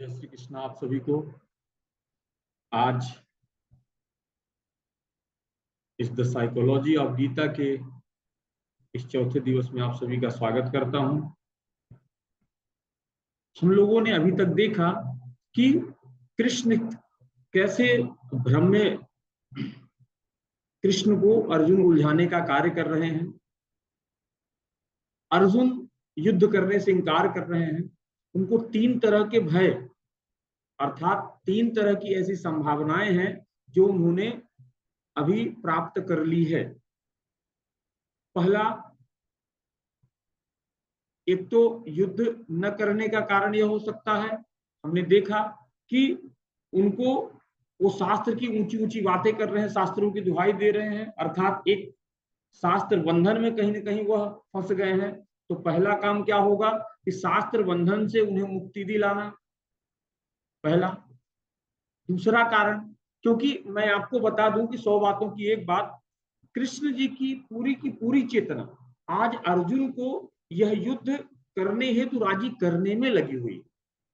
जय श्री कृष्ण। आप सभी को आज इस द साइकोलॉजी ऑफ गीता के इस चौथे दिवस में आप सभी का स्वागत करता हूं। हम लोगों ने अभी तक देखा कि कृष्ण कैसे भ्रम में कृष्ण को अर्जुन उलझाने का कार्य कर रहे हैं। अर्जुन युद्ध करने से इनकार कर रहे हैं। उनको तीन तरह के भय अर्थात तीन तरह की ऐसी संभावनाएं हैं जो उन्होंने अभी प्राप्त कर ली है। पहला, एक तो युद्ध न करने का कारण यह हो सकता है, हमने देखा कि उनको वो शास्त्र की ऊंची ऊंची बातें कर रहे हैं, शास्त्रों की दुहाई दे रहे हैं, अर्थात एक शास्त्र बंधन में कहीं ना कहीं वह फंस गए हैं। तो पहला काम क्या होगा कि शास्त्र बंधन से उन्हें मुक्ति दिलाना, पहला। दूसरा कारण, क्योंकि मैं आपको बता दूं कि 100 बातों की एक बात, कृष्ण जी की पूरी चेतना आज अर्जुन को यह युद्ध करने हेतु राजी करने में लगी हुई,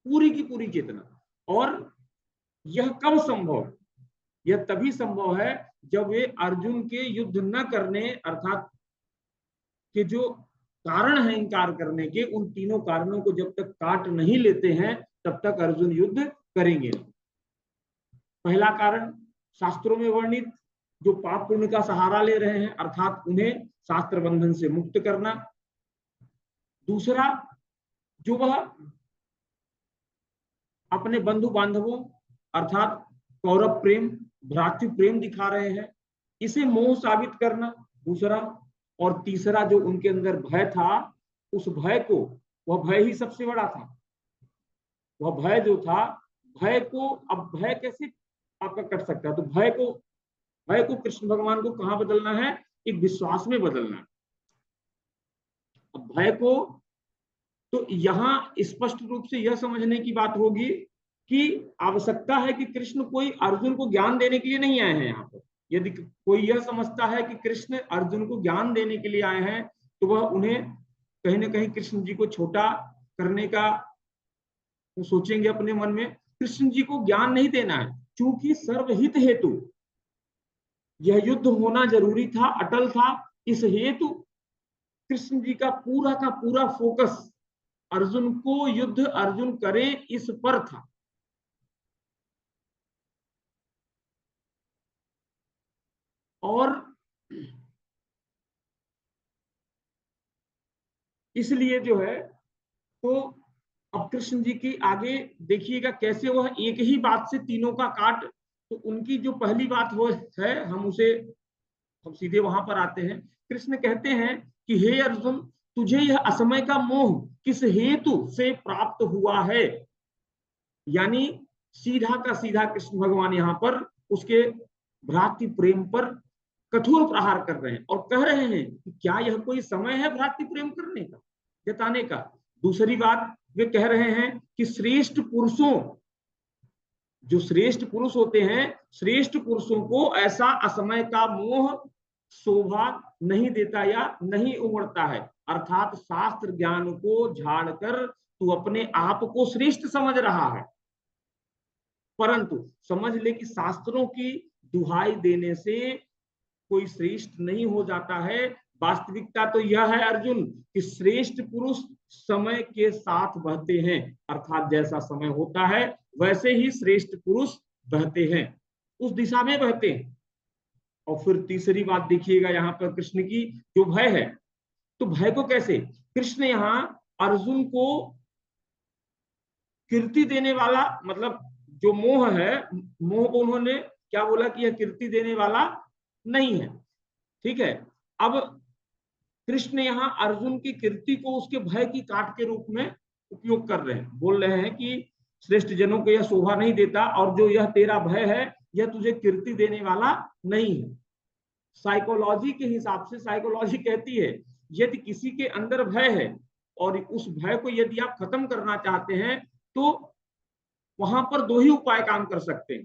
पूरी की पूरी चेतना। और यह कब संभव? यह तभी संभव है जब वे अर्जुन के युद्ध न करने अर्थात के जो कारण है इनकार करने के, उन तीनों कारणों को जब तक काट नहीं लेते हैं तब तक अर्जुन युद्ध करेंगे। पहला कारण, शास्त्रों में वर्णित जो पाप पुण्य का सहारा ले रहे हैं अर्थात उन्हें शास्त्र बंधन से मुक्त करना। दूसरा, जो वह अपने बंधु बांधवों अर्थात कौरव प्रेम, भ्रातृ प्रेम दिखा रहे हैं, इसे मोह साबित करना, दूसरा। और तीसरा, जो उनके अंदर भय था, उस भय को, वह भय ही सबसे बड़ा था, वह भय जो था, भय को, अब भय कैसे आपका कट सकता है? तो भय को कृष्ण भगवान को कहां बदलना है? एक विश्वास में बदलना है। अब भय को तो यहां स्पष्ट रूप से यह समझने की बात होगी कि आवश्यकता है कि कृष्ण कोई अर्जुन को ज्ञान देने के लिए नहीं आए हैं यहाँ पर। यदि कोई यह समझता है कि कृष्ण अर्जुन को ज्ञान देने के लिए आए हैं तो वह उन्हें कहीं ना कहीं कृष्ण जी को छोटा करने का वो सोचेंगे अपने मन में। कृष्ण जी को ज्ञान नहीं देना है, क्योंकि सर्वहित हेतु यह युद्ध होना जरूरी था, अटल था। इस हेतु कृष्ण जी का पूरा फोकस अर्जुन को युद्ध अर्जुन करे इस पर था। और इसलिए जो है, तो अब कृष्ण जी की आगे देखिएगा कैसे वह एक ही बात से तीनों का काट। तो उनकी जो पहली बात वो है, हम सीधे वहां पर आते हैं। कृष्ण कहते हैं कि हे अर्जुन, तुझे यह असमय का मोह किस हेतु से प्राप्त हुआ है? यानी सीधा का सीधा कृष्ण भगवान यहाँ पर उसके भ्रातृ प्रेम पर कठोर प्रहार कर रहे हैं और कह रहे हैं कि क्या यह कोई समय है भ्रातृ प्रेम करने का, जताने का? दूसरी बात, वे कह रहे हैं कि श्रेष्ठ पुरुषों, जो श्रेष्ठ पुरुष होते हैं, श्रेष्ठ पुरुषों को ऐसा असमय का मोह शोभा नहीं देता या नहीं उमड़ता है। अर्थात शास्त्र ज्ञान को झाड़कर तू अपने आप को श्रेष्ठ समझ रहा है, परंतु समझ ले कि शास्त्रों की दुहाई देने से कोई श्रेष्ठ नहीं हो जाता है। वास्तविकता तो यह है अर्जुन कि श्रेष्ठ पुरुष समय के साथ बहते हैं, अर्थात जैसा समय होता है वैसे ही श्रेष्ठ पुरुष बहते हैं, उस दिशा में बहते हैं। और फिर तीसरी बात देखिएगा यहाँ पर कृष्ण की जो भय है, तो भय को कैसे कृष्ण यहाँ अर्जुन को कीर्ति देने वाला, मतलब जो मोह है, मोह को उन्होंने क्या बोला कि यह कीर्ति देने वाला नहीं है, ठीक है। अब कृष्ण यहाँ अर्जुन की कीर्ति को उसके भय की काट के रूप में उपयोग कर रहे हैं, बोल रहे हैं कि श्रेष्ठ जनों को यह शोभा नहीं देता और जो यह तेरा भय है यह तुझे कीर्ति देने वाला नहीं है। साइकोलॉजी के हिसाब से साइकोलॉजी कहती है यदि किसी के अंदर भय है और उस भय को यदि आप खत्म करना चाहते हैं तो वहां पर दो ही उपाय काम कर सकते हैं।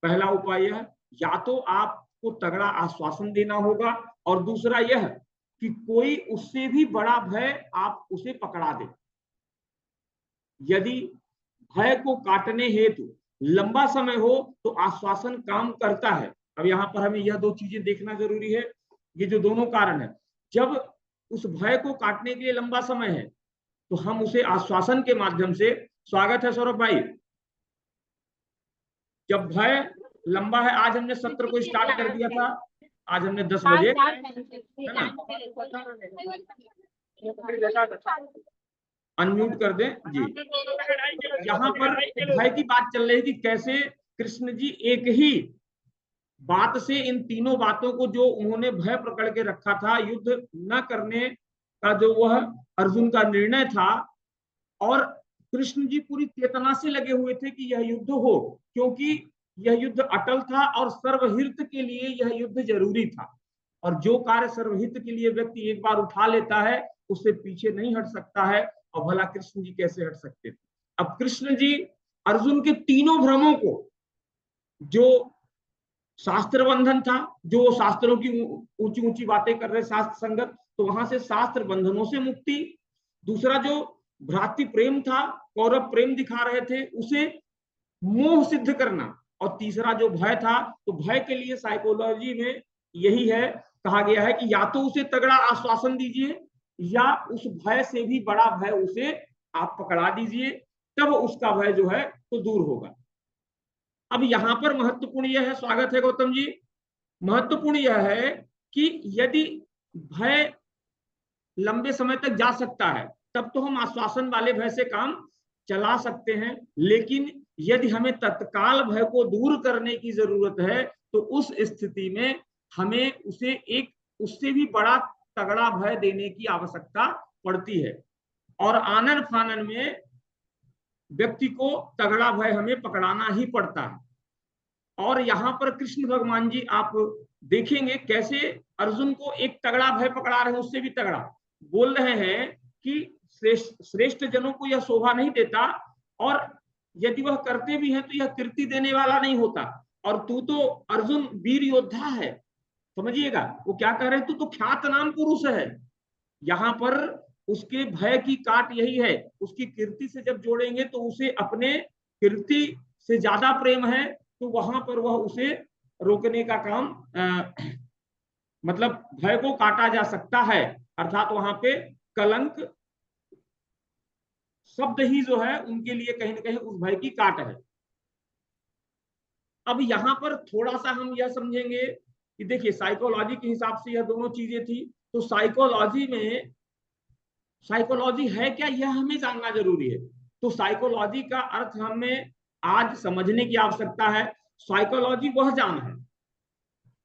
पहला उपाय यह, या तो आपको तगड़ा आश्वासन देना होगा, और दूसरा यह कि कोई उससे भी बड़ा भय आप उसे पकड़ा दे। यदि भय को काटने हेतु लंबा समय हो तो आश्वासन काम करता है। अब यहाँ पर हमें यह दो चीजें देखना जरूरी है। ये जो दोनों कारण है, जब उस भय को काटने के लिए लंबा समय है तो हम उसे आश्वासन के माध्यम से, स्वागत है सौरभ भाई, जब भय लंबा है, आज हमने सत्र को स्टार्ट कर दिया था, आज हमने 10 बजे, है ना, अनम्यूट कर दें जी। यहाँ पर भय की बात चल रही है कि कैसे कृष्ण जी एक ही बात से इन तीनों बातों को जो उन्होंने भय पकड़ के रखा था, युद्ध न करने का जो वह अर्जुन का निर्णय था, और कृष्ण जी पूरी चेतना से लगे हुए थे कि यह युद्ध हो, क्योंकि यह युद्ध अटल था और सर्वहित के लिए यह युद्ध जरूरी था। और जो कार्य सर्वहित के लिए व्यक्ति एक बार उठा लेता है उससे पीछे नहीं हट सकता है। और भला कृष्ण जी कैसे हट सकते थे? अब कृष्ण जी अर्जुन के तीनों भ्रमों को, जो शास्त्र बंधन था, जो शास्त्रों की ऊंची ऊंची बातें कर रहे शास्त्र संगत, तो वहां से शास्त्र बंधनों से मुक्ति, दूसरा जो भ्रातृ प्रेम था, कौरव प्रेम दिखा रहे थे, उसे मोह सिद्ध करना, और तीसरा जो भय था, तो भय के लिए साइकोलॉजी में यही है, कहा गया है कि या तो उसे तगड़ा आश्वासन दीजिए या उस भय से भी बड़ा भय उसे आप पकड़ा दीजिए, तब उसका भय जो है तो दूर होगा। अब यहां पर महत्वपूर्ण यह है, स्वागत है गौतम जी, महत्वपूर्ण यह है कि यदि भय लंबे समय तक जा सकता है तब तो हम आश्वासन वाले भय से काम चला सकते हैं, लेकिन यदि हमें तत्काल भय को दूर करने की जरूरत है तो उस स्थिति में हमें उसे एक उससे भी बड़ा तगड़ा भय देने की आवश्यकता पड़ती है। और आनन फानन में व्यक्ति को तगड़ा भय हमें पकड़ाना ही पड़ता है। और यहां पर कृष्ण भगवान जी आप देखेंगे कैसे अर्जुन को एक तगड़ा भय पकड़ा रहे हैं, उससे भी तगड़ा बोल रहे हैं कि श्रेष्ठ जनों को यह शोभा नहीं देता, और यदि वह करते भी हैं तो यह कीर्ति देने वाला नहीं होता, और तू तो अर्जुन वीर योद्धा है। समझिएगा वो क्या कह रहे हैं, तू तो ख्यात नाम पुरुष है। यहां पर उसके भय की काट यही है, उसकी कीर्ति से जब जोड़ेंगे तो उसे अपने कीर्ति से ज्यादा प्रेम है, तो वहां पर वह उसे रोकने का काम मतलब भय को काटा जा सकता है, अर्थात वहां पे कलंक शब्द ही जो है उनके लिए कहीं ना कहीं उस भय की काट है। अब यहां पर थोड़ा सा हम यह समझेंगे कि देखिए साइकोलॉजी के हिसाब से यह दोनों चीजें थी, तो साइकोलॉजी में साइकोलॉजी है क्या यह हमें जानना जरूरी है। तो साइकोलॉजी का अर्थ हमें आज समझने की आवश्यकता है। साइकोलॉजी वह ज्ञान है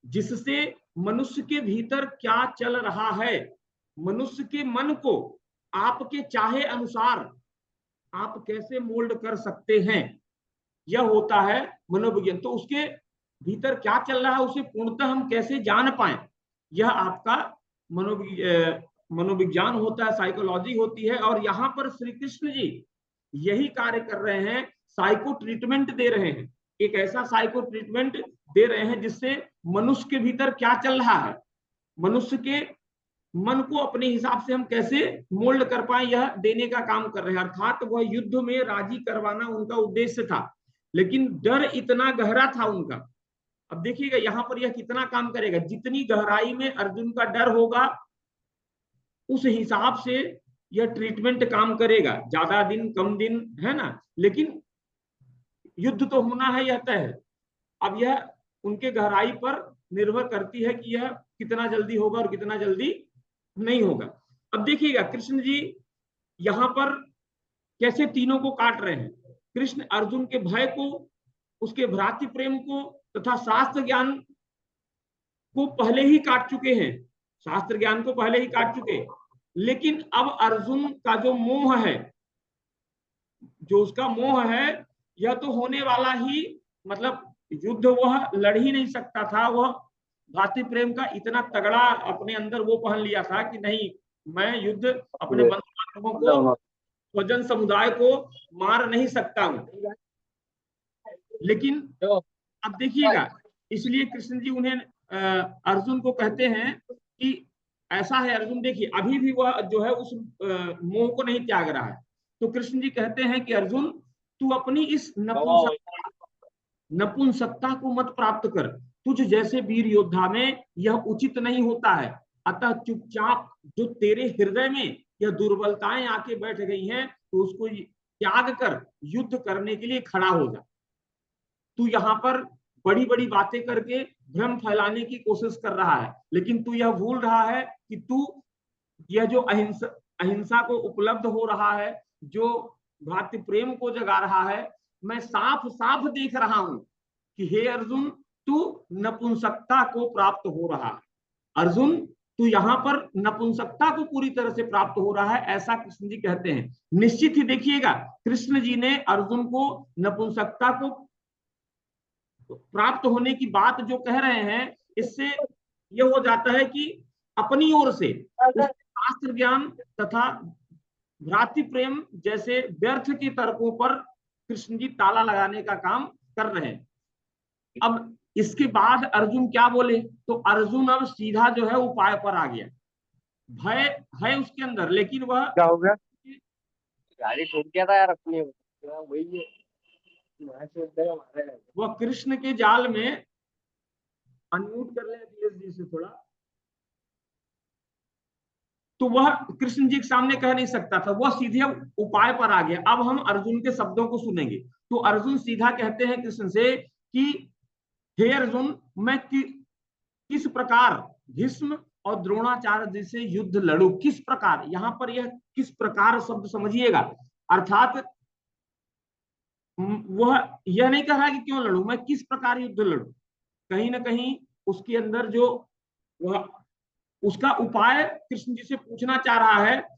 जिससे मनुष्य के भीतर क्या चल रहा है, मनुष्य के मन को आपके चाहे अनुसार आप कैसे मोल्ड कर सकते हैं, यह होता है मनोविज्ञान। तो उसके भीतर क्या चल रहा है उसे पूर्णतः हम कैसे जान पाए, यह आपका मनोविज्ञान होता है, साइकोलॉजी होती है। और यहां पर श्री कृष्ण जी यही कार्य कर रहे हैं, साइको ट्रीटमेंट दे रहे हैं, एक ऐसा साइको ट्रीटमेंट दे रहे हैं जिससे मनुष्य के भीतर क्या चल रहा है, मनुष्य के मन को अपने हिसाब से हम कैसे मोल्ड कर पाए, यह देने का काम कर रहे हैं। अर्थात वह युद्ध में राजी करवाना उनका उद्देश्य था, लेकिन डर इतना गहरा था उनका। अब देखिएगा यहां पर यह कितना काम करेगा, जितनी गहराई में अर्जुन का डर होगा उस हिसाब से यह ट्रीटमेंट काम करेगा, ज्यादा दिन कम दिन है ना, लेकिन युद्ध तो होना है, यह तय है। अब यह उनके गहराई पर निर्भर करती है कि यह कितना जल्दी होगा और कितना जल्दी नहीं होगा। अब देखिएगा कृष्ण जी यहां पर कैसे तीनों को काट रहे हैं। कृष्ण अर्जुन के भय को, उसके भ्रातृ प्रेम को तथा शास्त्र ज्ञान को पहले ही काट चुके हैं, शास्त्र ज्ञान को पहले ही काट चुके, लेकिन अब अर्जुन का जो मोह है, जो उसका मोह है, यह तो होने वाला ही, मतलब युद्ध वह लड़ ही नहीं सकता था, वह भातृ प्रेम का इतना तगड़ा अपने अंदर वो पहन लिया था कि नहीं, मैं युद्ध अपने बंधु बांधवों को, स्वजन समुदाय को मार नहीं सकता हूं। लेकिन अब देखिएगा, इसलिए कृष्ण जी उन्हें अर्जुन को कहते हैं कि ऐसा है अर्जुन, देखिए अभी भी वह जो है उस मोह को नहीं त्याग रहा है। तो कृष्ण जी कहते हैं कि अर्जुन तू अपनी इस नपुंसकता को मत प्राप्त कर, तुझ जैसे वीर योद्धा में यह उचित नहीं होता है। अतः चुपचाप जो तेरे हृदय में यह दुर्बलताएं आके बैठ गई हैं, तो उसको त्याग कर युद्ध करने के लिए खड़ा हो जा। तू यहाँ पर बड़ी बड़ी बातें करके भ्रम फैलाने की कोशिश कर रहा है, लेकिन तू यह भूल रहा है कि तू यह जो अहिंसा को उपलब्ध हो रहा है, जो भ्रातृ प्रेम को जगा रहा है, मैं साफ साफ देख रहा हूं कि हे अर्जुन, तू नपुंसकता को प्राप्त हो रहा है। अर्जुन, तू यहाँ पर नपुंसकता को पूरी तरह से प्राप्त हो रहा है, ऐसा कृष्ण जी कहते हैं। निश्चित ही देखिएगा, कृष्ण जी ने अर्जुन को नपुंसकता को प्राप्त होने की बात जो कह रहे हैं, इससे यह हो जाता है कि अपनी ओर से शास्त्र ज्ञान तथा भ्रातृ प्रेम जैसे व्यर्थ के तर्कों पर कृष्ण जी ताला लगाने का काम कर रहे हैं। अब इसके बाद अर्जुन क्या बोले, तो अर्जुन अब सीधा जो है उपाय पर आ गया। भय है उसके अंदर, लेकिन वह क्या हो गया, गाड़ी ठोक गया था यार अपनी, वही वह कृष्ण के जाल में, अनम्यूट कर लें जी से थोड़ा, तो वह कृष्ण जी के सामने कह नहीं सकता था, वह सीधे उपाय पर आ गया। अब हम अर्जुन के शब्दों को सुनेंगे। तो अर्जुन सीधा कहते हैं कृष्ण से कि हे अर्जुन, मैं किस प्रकार भीष्म और द्रोणाचार्य जी से युद्ध लड़ू, किस प्रकार, यहां पर यह किस प्रकार शब्द समझिएगा, अर्थात वह यह नहीं कह रहा कि क्यों लड़ू, मैं किस प्रकार युद्ध लड़ू। कहीं ना कहीं उसके अंदर जो वह उसका उपाय कृष्ण जी से पूछना चाह रहा है,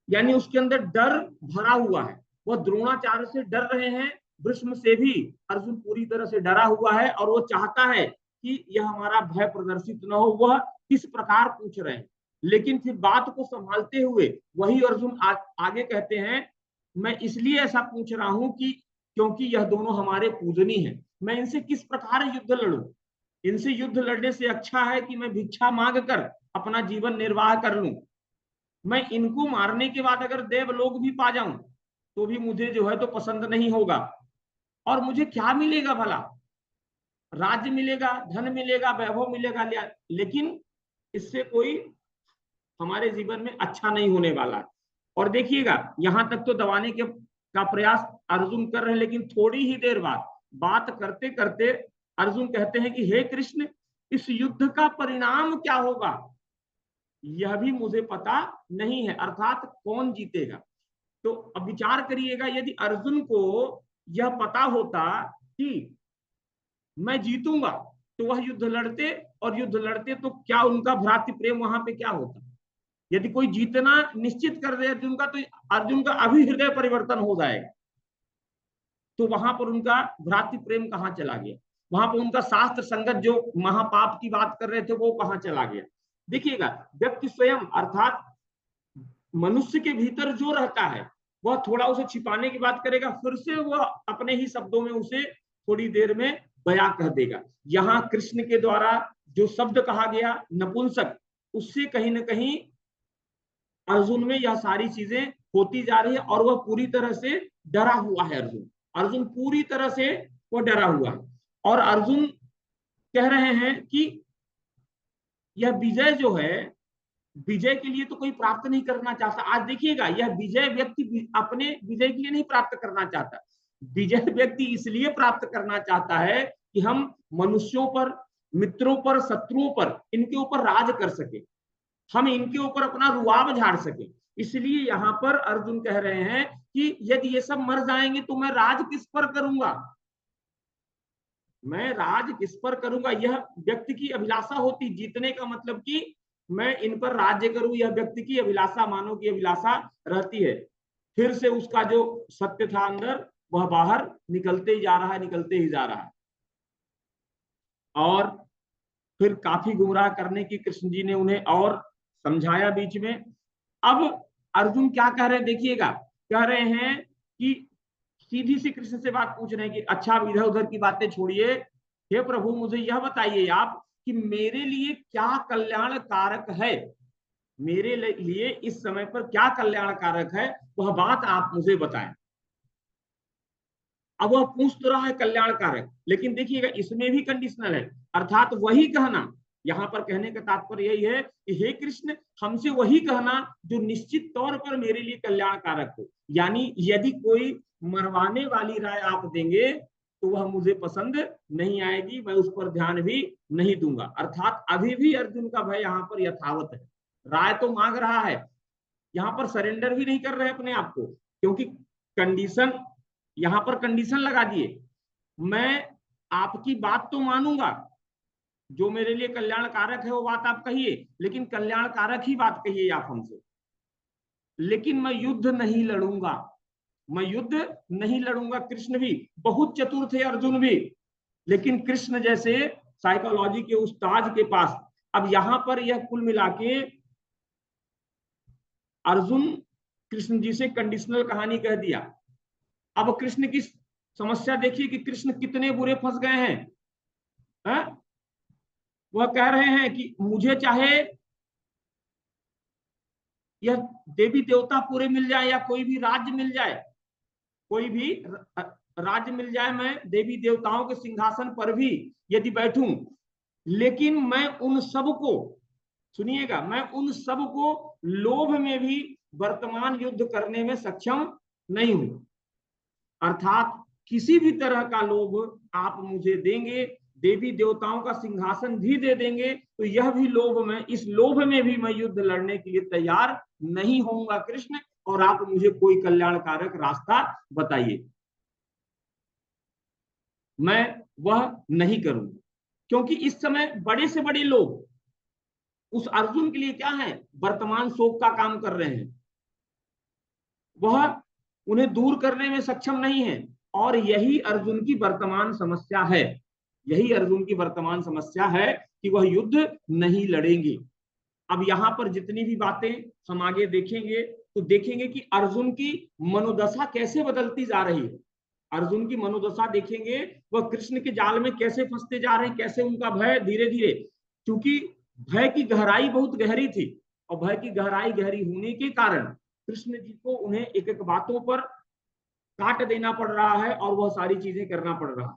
यानी उसके अंदर डर भरा हुआ है। वह द्रोणाचार्य से डर रहे हैं, भीष्म से भी अर्जुन पूरी तरह से डरा हुआ है, और वो चाहता है कि यह हमारा भय प्रदर्शित न हो। वह किस प्रकार पूछ रहे हैं, लेकिन फिर बात को संभालते हुए वही अर्जुन आगे कहते हैं, मैं इसलिए ऐसा पूछ रहा हूं कि क्योंकि यह दोनों हमारे पूजनी हैं, मैं इनसे किस प्रकार युद्ध लड़ूं। इनसे युद्ध लड़ने से अच्छा है कि मैं भिक्षा मांग कर अपना जीवन निर्वाह कर लूं। मैं इनको मारने के बाद अगर देवलोक भी पा जाऊं तो भी मुझे जो है तो पसंद नहीं होगा। और मुझे क्या मिलेगा भला, राज्य मिलेगा, धन मिलेगा, वैभव मिलेगा, लेकिन इससे कोई हमारे जीवन में अच्छा नहीं होने वाला। और देखिएगा, यहां तक तो दबाने का प्रयास अर्जुन कर रहे हैं, लेकिन थोड़ी ही देर बाद बात करते करते अर्जुन कहते हैं कि हे कृष्ण, इस युद्ध का परिणाम क्या होगा यह भी मुझे पता नहीं है, अर्थात कौन जीतेगा। तो अब विचार करिएगा, यदि अर्जुन को यह पता होता कि मैं जीतूंगा तो वह युद्ध लड़ते, और युद्ध लड़ते तो क्या उनका भ्रातृ प्रेम वहां पे क्या होता। यदि कोई जीतना निश्चित कर दे अर्जुन का, तो अर्जुन का अभी हृदय परिवर्तन हो जाएगा। तो वहां पर उनका भ्रातृ प्रेम कहां चला गया, वहां पर उनका शास्त्र संगत जो महापाप की बात कर रहे थे वो कहां चला गया। देखिएगा, व्यक्ति स्वयं अर्थात मनुष्य के भीतर जो रहता है वह थोड़ा उसे छिपाने की बात करेगा, फिर से वह अपने ही शब्दों में उसे थोड़ी देर में बयां कर देगा। यहां कृष्ण के द्वारा जो शब्द कहा गया नपुंसक, उससे कहीं ना कहीं अर्जुन में यह सारी चीजें होती जा रही है, और वह पूरी तरह से डरा हुआ है। अर्जुन अर्जुन पूरी तरह से वो डरा हुआ है, और अर्जुन कह रहे हैं कि यह विजय जो है, विजय के लिए तो कोई प्राप्त नहीं करना चाहता। आज देखिएगा, यह विजय व्यक्ति अपने विजय के लिए नहीं प्राप्त करना चाहता, विजय व्यक्ति इसलिए प्राप्त करना चाहता है कि हम मनुष्यों पर, मित्रों पर, शत्रुओं पर, इनके ऊपर राज कर सके, हम इनके ऊपर अपना रुआब झाड़ सके। इसलिए यहां पर अर्जुन कह रहे हैं कि यदि ये सब मर जाएंगे तो मैं राज किस पर करूंगा, मैं राज किस पर करूंगा। यह व्यक्ति की अभिलाषा होती, जीतने का मतलब कि मैं इन पर राज्य करूं, यह व्यक्ति की अभिलाषा, मानव की अभिलाषा रहती है। फिर से उसका जो सत्य था अंदर वह बाहर निकलते ही जा रहा है, निकलते ही जा रहा है। और फिर काफी गुमराह करने की कृष्ण जी ने उन्हें और समझाया बीच में। अब अर्जुन क्या कह रहे हैं देखिएगा, कह रहे हैं कि सीधी सी कृष्ण से बात पूछ रहे हैं कि अच्छा इधर उधर की बातें छोड़िए, हे प्रभु मुझे यह बताइए आप कि मेरे लिए क्या कल्याण कारक है, मेरे लिए इस समय पर क्या कल्याण कारक है, वह बात आप मुझे बताएं। अब वह पूछ तो रहा है कल्याणकारक, लेकिन देखिएगा इसमें भी कंडीशनल है, अर्थात वही कहना, यहां पर कहने का तात्पर्य यही है कि हे कृष्ण, हमसे वही कहना जो निश्चित तौर पर मेरे लिए कल्याणकारक हो। यानी यदि कोई मरवाने वाली राय आप देंगे तो वह मुझे पसंद नहीं आएगी, मैं उस पर ध्यान भी नहीं दूंगा। अर्थात अभी भी अर्जुन का भय यहाँ पर यथावत है, राय तो मांग रहा है, यहाँ पर सरेंडर भी नहीं कर रहे अपने आप को, क्योंकि कंडीशन, यहां पर कंडीशन लगा दिए, मैं आपकी बात तो मानूंगा, जो मेरे लिए कल्याणकारक है वो बात आप कहिए, लेकिन कल्याणकारक ही बात कहिए आप हमसे, लेकिन मैं युद्ध नहीं लड़ूंगा, मैं युद्ध नहीं लड़ूंगा। कृष्ण भी बहुत चतुर थे, अर्जुन भी, लेकिन कृष्ण जैसे साइकोलॉजी के उस्ताद के पास, अब यहां पर यह कुल मिला के अर्जुन कृष्ण जी से कंडीशनल कहानी कह दिया। अब कृष्ण की समस्या देखिए कि कृष्ण कितने बुरे फंस गए हैं, है? वह कह रहे हैं कि मुझे चाहे यह देवी देवता पूरे मिल जाए या कोई भी राज्य मिल जाए, कोई भी राज्य मिल जाए, मैं देवी देवताओं के सिंहासन पर भी यदि बैठूं, लेकिन मैं उन सबको, सुनिएगा, मैं उन सबको लोभ में भी वर्तमान युद्ध करने में सक्षम नहीं हूं। अर्थात किसी भी तरह का लोभ आप मुझे देंगे, देवी देवताओं का सिंहासन भी दे देंगे, तो यह भी लोभ में, इस लोभ में भी मैं युद्ध लड़ने के लिए तैयार नहीं होऊंगा कृष्ण, और आप मुझे कोई कल्याणकारक रास्ता बताइए, मैं वह नहीं करूंगा। क्योंकि इस समय बड़े से बड़े लोग उस अर्जुन के लिए क्या है, वर्तमान शोक का काम कर रहे हैं, वह उन्हें दूर करने में सक्षम नहीं है, और यही अर्जुन की वर्तमान समस्या है, यही अर्जुन की वर्तमान समस्या है कि वह युद्ध नहीं लड़ेंगे। अब यहां पर जितनी भी बातें हम आगे देखेंगे तो देखेंगे कि अर्जुन की मनोदशा कैसे बदलती जा रही है, अर्जुन की मनोदशा देखेंगे, वह कृष्ण के जाल में कैसे फंसते जा रहे हैं, कैसे उनका भय धीरे धीरे, क्योंकि भय की गहराई बहुत गहरी थी, और भय की गहराई गहरी होने के कारण कृष्ण जी को उन्हें एक एक बातों पर काट देना पड़ रहा है और वह सारी चीजें करना पड़ रहा है।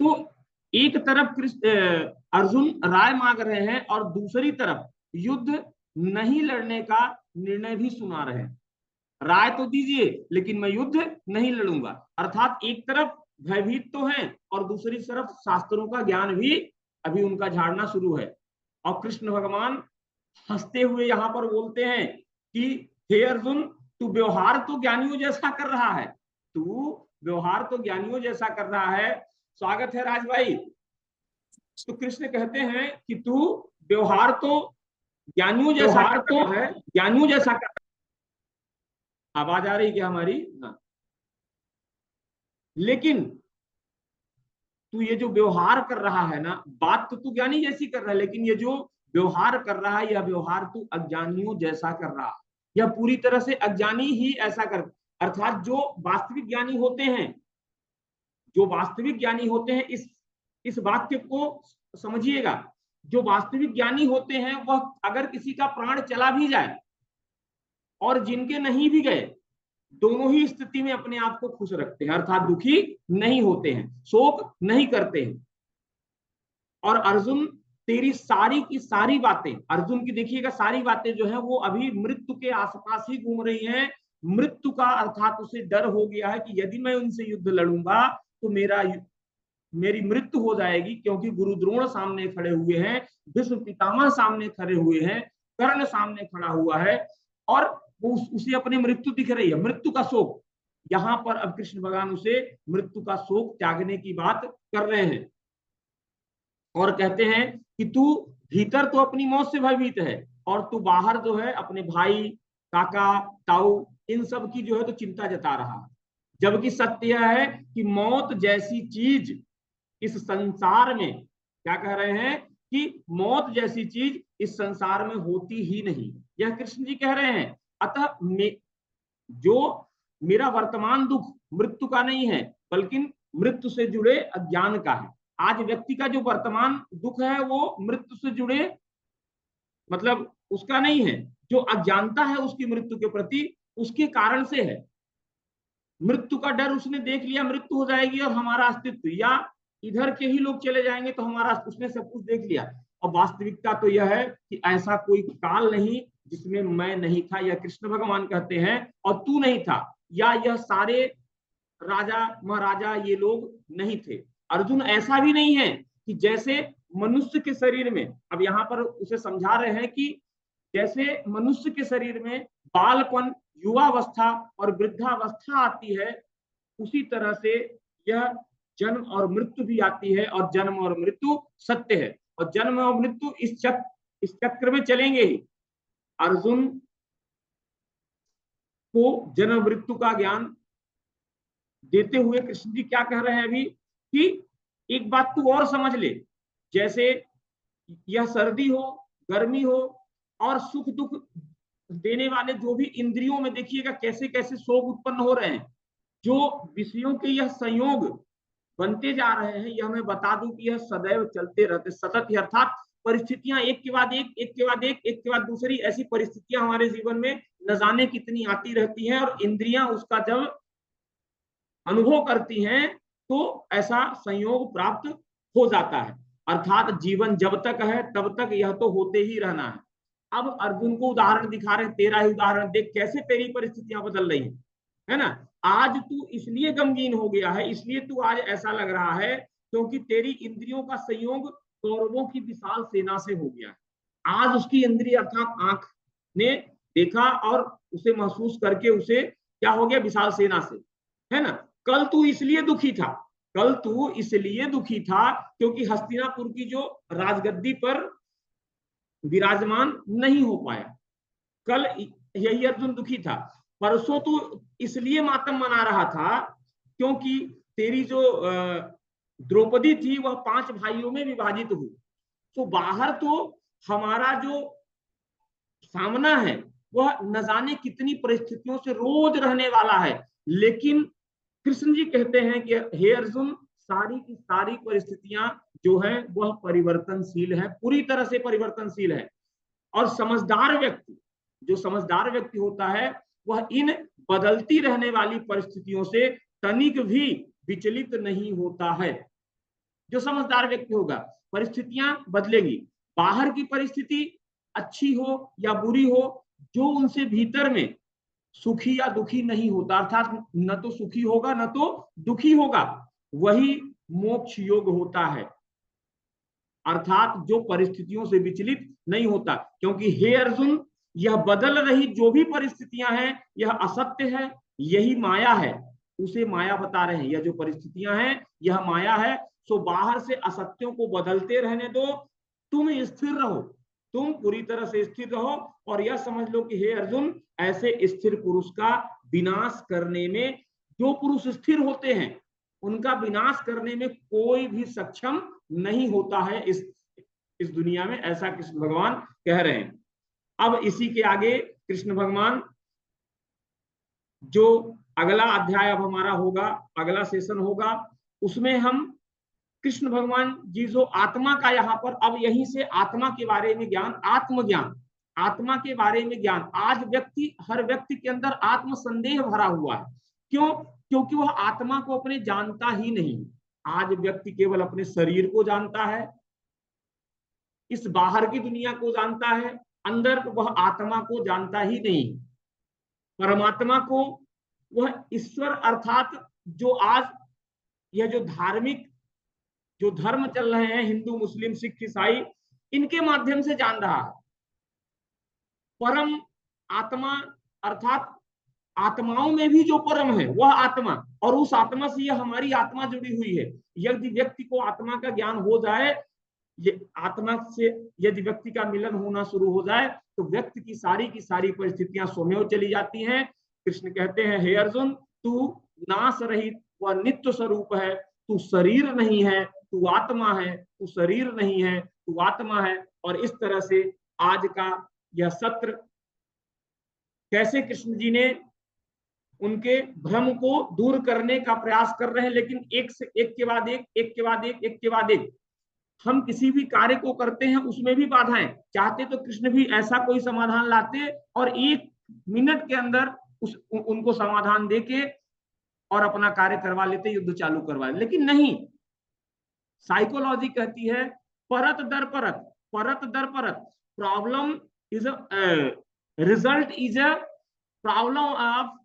तो एक तरफ अर्जुन राय मांग रहे हैं और दूसरी तरफ युद्ध नहीं लड़ने का निर्णय भी सुना रहे हैं, राय तो दीजिए लेकिन मैं युद्ध नहीं लड़ूंगा। अर्थात एक तरफ भयभीत तो हैं और दूसरी तरफ शास्त्रों का ज्ञान भी अभी उनका झाड़ना शुरू है, और कृष्ण भगवान हंसते हुए यहां पर बोलते हैं कि हे अर्जुन, तू व्यवहार तो ज्ञानियों जैसा कर रहा है, तू व्यवहार तो ज्ञानियों जैसा कर रहा है, स्वागत है राज भाई। तो कृष्ण कहते हैं कि तू व्यवहार तो ज्ञानियों जैसा तो है, ज्ञानियों जैसा कर, आवाज आ रही क्या हमारी? हाँ। लेकिन तू ये जो व्यवहार कर रहा है ना, बात तो तू ज्ञानी जैसी कर रहा है, लेकिन ये जो व्यवहार कर रहा है, यह व्यवहार तू अज्ञानियों जैसा कर रहा है, यह पूरी तरह से अज्ञानी ही ऐसा कर। अर्थात जो वास्तविक ज्ञानी होते हैं, जो वास्तविक ज्ञानी होते हैं, इस वाक्य को समझिएगा, जो वास्तविक ज्ञानी होते हैं वह अगर किसी का प्राण चला भी जाए और जिनके नहीं भी गए, दोनों ही स्थिति में अपने आप को खुश रखते हैं, अर्थात दुखी नहीं होते हैं, शोक नहीं करते हैं। और अर्जुन तेरी सारी की सारी बातें, अर्जुन की देखिएगा सारी बातें जो है वो अभी मृत्यु के आसपास ही घूम रही हैं, मृत्यु का, अर्थात उसे डर हो गया है कि यदि मैं उनसे युद्ध लड़ूंगा तो मेरी मृत्यु हो जाएगी, क्योंकि गुरु द्रोण सामने खड़े हुए हैं, भीष्म पितामह सामने खड़े हुए हैं, कर्ण सामने खड़ा हुआ है, और वो उसे अपनी मृत्यु दिख रही है, मृत्यु का शोक। यहां पर अब कृष्ण भगवान उसे मृत्यु का शोक त्यागने की बात कर रहे हैं और कहते हैं कि तू भीतर तो अपनी मौत से भयभीत है, और तू बाहर जो है अपने भाई, काका, ताऊ, इन सब की जो है तो चिंता जता रहा है। जबकि सत्य यह है कि मौत जैसी चीज इस संसार में, क्या कह रहे हैं कि मौत जैसी चीज इस संसार में होती ही नहीं, यह कृष्ण जी कह रहे हैं। अतः जो मेरा वर्तमान दुख मृत्यु का नहीं है, बल्कि मृत्यु से जुड़े अज्ञान का है। आज व्यक्ति का जो वर्तमान दुख है वो मृत्यु से जुड़े, मतलब उसका नहीं है, जो अज्ञानता है उसकी मृत्यु के प्रति, उसके कारण से है। मृत्यु का डर उसने देख लिया, मृत्यु हो जाएगी और हमारा अस्तित्व, या इधर के ही लोग चले जाएंगे तो हमारा, उसने सब कुछ देख लिया। और वास्तविकता तो यह है कि ऐसा कोई काल नहीं जिसमें मैं नहीं था, यह कृष्ण भगवान कहते हैं, और तू नहीं था, या यह सारे राजा महाराजा ये लोग नहीं थे। अर्जुन, ऐसा भी नहीं है कि जैसे मनुष्य के शरीर में, अब यहाँ पर उसे समझा रहे हैं कि जैसे मनुष्य के शरीर में बालपन, युवावस्था और वृद्धावस्था आती है, उसी तरह से यह जन्म और मृत्यु भी आती है, और जन्म और मृत्यु सत्य है, और जन्म और मृत्यु इस चक्र में चलेंगे ही। अर्जुन को जन्म मृत्यु का ज्ञान देते हुए कृष्ण जी क्या कह रहे हैं अभी, कि एक बात तू और समझ ले, जैसे यह सर्दी हो, गर्मी हो, और सुख दुख देने वाले जो भी इंद्रियों में देखिएगा कैसे कैसे शोक उत्पन्न हो रहे हैं, जो विषयों के यह संयोग बनते जा रहे हैं, यह मैं बता दूं कि यह सदैव चलते रहते, सतत ही, अर्थात परिस्थितियां एक के बाद एक, एक के बाद एक के बाद दूसरी, ऐसी परिस्थितियां हमारे जीवन में न जाने कितनी आती रहती हैं, और इंद्रियां उसका जब अनुभव करती हैं तो ऐसा संयोग प्राप्त हो जाता है। अर्थात जीवन जब तक है तब तक यह तो होते ही रहना है। अब अर्जुन को उदाहरण दिखा रहे, तेरा ही उदाहरण देख कैसे तेरी परिस्थितियां बदल रही है ना। आज तू इसलिए गमगीन हो गया है, इसलिए तू आज ऐसा लग रहा है क्योंकि तेरी इंद्रियों का संयोग कौरवों की विशाल सेना से हो गया है। आज उसकी इंद्रिय अर्थात आंख ने देखा और उसे महसूस करके उसे क्या हो गया, विशाल सेना से, है ना। कल तू इसलिए दुखी था, कल तू इसलिए दुखी था क्योंकि हस्तिनापुर की जो राजगद्दी पर विराजमान नहीं हो पाया, कल यही अर्जुन दुखी था। परसों तू इसलिए मातम मना रहा था क्योंकि तेरी जो द्रौपदी थी वह 5 भाइयों में विभाजित हुई। तो बाहर तो हमारा जो सामना है वह न जाने कितनी परिस्थितियों से रोज रहने वाला है, लेकिन कृष्ण जी कहते हैं कि हे अर्जुन, सारी की सारी परिस्थितियां जो है वह परिवर्तनशील है, पूरी तरह से परिवर्तनशील है। और समझदार व्यक्ति, जो समझदार व्यक्ति होता है, वह इन बदलती रहने वाली परिस्थितियों से तनिक भी विचलित नहीं होता है। जो समझदार व्यक्ति होगा, परिस्थितियां बदलेगी, बाहर की परिस्थिति अच्छी हो या बुरी हो, जो उनसे भीतर में सुखी या दुखी नहीं होता, अर्थात न तो सुखी होगा न तो दुखी होगा, वही मोक्ष योग होता है। अर्थात जो परिस्थितियों से विचलित नहीं होता, क्योंकि हे अर्जुन, यह बदल रही जो भी परिस्थितियां हैं यह असत्य है, यही माया है, उसे माया बता रहे हैं। यह जो परिस्थितियां हैं यह माया है, सो बाहर से असत्यों को बदलते रहने दो, तुम स्थिर रहो, तुम पूरी तरह से स्थिर रहो, और यह समझ लो कि हे अर्जुन, ऐसे स्थिर पुरुष का विनाश करने में, जो पुरुष स्थिर होते हैं उनका विनाश करने में कोई भी सक्षम नहीं होता है इस दुनिया में, ऐसा कृष्ण भगवान कह रहे हैं। अब इसी के आगे कृष्ण भगवान, जो अगला अध्याय अब हमारा होगा, अगला सेशन होगा, उसमें हम कृष्ण भगवान जी जो आत्मा का, यहाँ पर अब यहीं से आत्मा के बारे में ज्ञान, आत्मज्ञान, आत्मा के बारे में ज्ञान। आज हर व्यक्ति के अंदर आत्म संदेह भरा हुआ है। क्यों? क्योंकि वह आत्मा को अपने जानता ही नहीं। आज व्यक्ति केवल अपने शरीर को जानता है, इस बाहर की दुनिया को जानता है, अंदर वह आत्मा को जानता ही नहीं, परमात्मा को। वह ईश्वर अर्थात जो आज यह जो धार्मिक जो धर्म चल रहे हैं, हिंदू मुस्लिम सिख ईसाई, इनके माध्यम से जान रहा है। परम आत्मा अर्थात आत्माओं में भी जो परम है वह आत्मा, और उस आत्मा से यह हमारी आत्मा जुड़ी हुई है। यदि व्यक्ति को आत्मा का ज्ञान हो जाए, ये आत्मा से यदि व्यक्ति का मिलन होना शुरू हो जाए, तो व्यक्ति की सारी परिस्थितियां स्वमेव चली जाती हैं। कृष्ण कहते हैं, हे अर्जुन, तू नाश रहित व नित्य स्वरूप है, तू शरीर नहीं है, तू आत्मा है, तू शरीर नहीं है, तू आत्मा है। और इस तरह से आज का यह सत्र कैसे कृष्ण जी ने उनके भ्रम को दूर करने का प्रयास कर रहे हैं, लेकिन एक के बाद एक हम किसी भी कार्य को करते हैं उसमें भी बाधाएं। चाहते तो कृष्ण भी ऐसा कोई समाधान लाते और 1 मिनट के अंदर उनको समाधान देके और अपना कार्य करवा लेते, युद्ध चालू करवा लेते। लेकिन नहीं, साइकोलॉजी कहती है परत दर परत, परत दर परत, problem is result is a problem of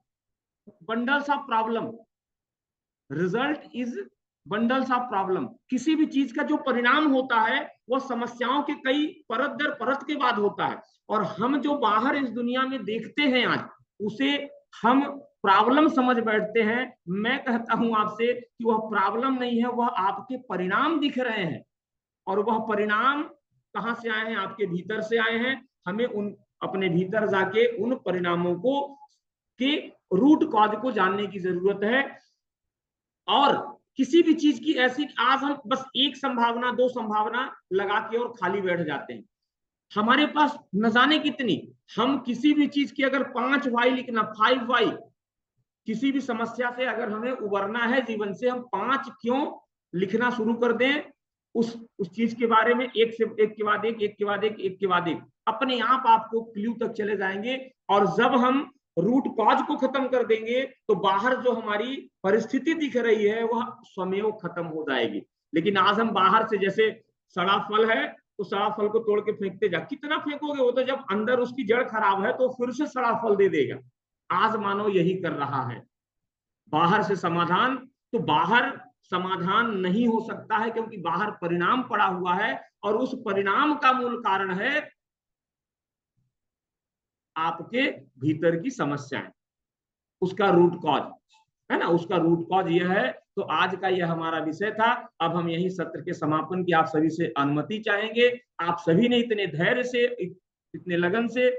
bundles of problem, result is bundles of problem. किसी भी चीज का जो परिणाम होता है वो समस्याओं के कई परत दर परत के बाद होता है, और हम जो बाहर इस दुनिया में देखते हैं आज, उसे हम प्रॉब्लम समझ बैठते हैं। मैं कहता हूं आपसे कि वह प्रॉब्लम नहीं है, वह आपके परिणाम दिख रहे हैं, और वह परिणाम कहां से आए हैं? आपके भीतर से आए हैं। हमें उन अपने भीतर जाके उन परिणामों को के रूट कॉज को जानने की जरूरत है। और किसी भी चीज की ऐसी, आज हम बस एक संभावना दो संभावना लगा के और खाली बैठ जाते हैं, हमारे पास न जाने कितनी। हम किसी भी चीज की अगर 5 वाई लिखना, 5 वाई, किसी भी समस्या से अगर हमें उबरना है जीवन से, हम 5 क्यों लिखना शुरू कर दें, उस चीज के बारे में एक से एक के बाद एक, एक के बाद एक, एक के बाद एक, अपने आप आपको क्लू तक चले जाएंगे। और जब हम रूट कॉज को खत्म कर देंगे तो बाहर जो हमारी परिस्थिति दिख रही है वह स्वमेव खत्म हो जाएगी। लेकिन आज हम बाहर से, जैसे सड़ा फल है तो सड़ा फल को तोड़ के फेंकते जा, कितना फेंकोगे? वो तो जब अंदर उसकी जड़ खराब है तो फिर से सड़ा फल दे देगा। आज मानो यही कर रहा है, बाहर से समाधान, तो बाहर समाधान नहीं हो सकता है क्योंकि बाहर परिणाम पड़ा हुआ है, और उस परिणाम का मूल कारण है आपके भीतर की समस्याएं, उसका रूट कॉज है ना, उसका रूट कॉज यह है। तो आज का यह हमारा विषय था। अब हम यही सत्र के समापन की आप सभी से अनुमति चाहेंगे। आप सभी ने इतने धैर्य से, इतने लगन से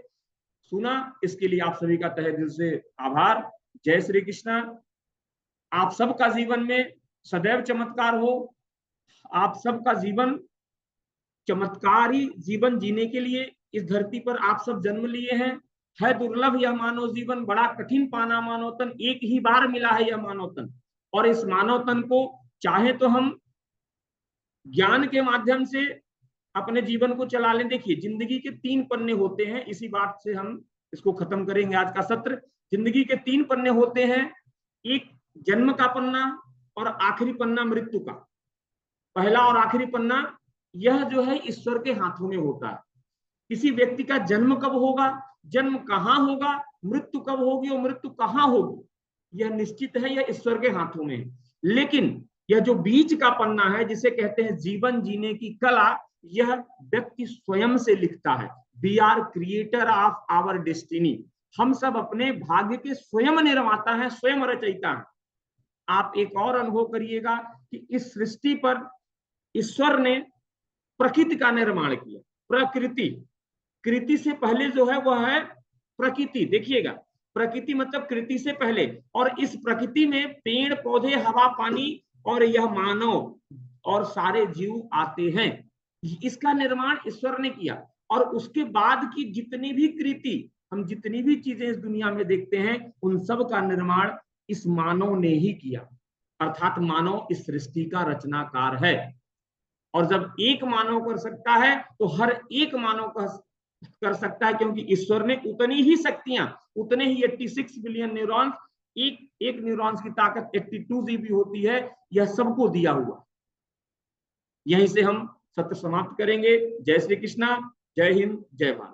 सुना, इसके लिए आप सभी का तहे दिल से आभार। जय श्री कृष्णा। आप सबका जीवन में सदैव चमत्कार हो। आप सबका जीवन चमत्कारी जीवन जीने के लिए इस धरती पर आप सब जन्म लिए हैं। है दुर्लभ यह मानव जीवन, बड़ा कठिन पाना मानव तन, एक ही बार मिला है यह मानव तन, और इस मानव तन को चाहे तो हम ज्ञान के माध्यम से अपने जीवन को चला लें। देखिए, जिंदगी के 3 पन्ने होते हैं, इसी बात से हम इसको खत्म करेंगे आज का सत्र। जिंदगी के 3 पन्ने होते हैं, एक जन्म का पन्ना और आखिरी पन्ना मृत्यु का। पहला और आखिरी पन्ना यह जो है ईश्वर के हाथों में होता है। किसी व्यक्ति का जन्म कब होगा, जन्म कहां होगा, मृत्यु कब होगी और मृत्यु कहां होगी, यह निश्चित है, यह ईश्वर के हाथों में है। लेकिन यह जो बीच का पन्ना है, जिसे कहते हैं जीवन जीने की कला, यह व्यक्ति स्वयं से लिखता है। We are creator of our destiny. हम सब अपने भाग्य के स्वयं निर्माता है, स्वयं रचयिता है। आप एक और अनुभव करिएगा कि इस सृष्टि पर ईश्वर ने प्रकृति का निर्माण किया। प्रकृति, कृति से पहले जो है वह है प्रकृति। देखिएगा, प्रकृति मतलब कृति से पहले, और इस प्रकृति में पेड़ पौधे, हवा पानी और यह मानव और सारे जीव आते हैं। इसका निर्माण ईश्वर ने किया। और उसके बाद की जितनी भी कृति, हम जितनी भी चीजें इस दुनिया में देखते हैं, उन सब का निर्माण इस मानव ने ही किया। अर्थात मानव इस सृष्टि का रचनाकार है। और जब एक मानव कर सकता है तो हर एक मानव कर सकता है, क्योंकि ईश्वर ने उतनी ही शक्तियां, उतने ही 86 बिलियन न्यूरॉन्स, एक न्यूरॉन्स की ताकत 82 GB होती है, यह सबको दिया हुआ। यहीं से हम सत्र समाप्त करेंगे। जय श्री कृष्णा, जय हिंद, जय भारत।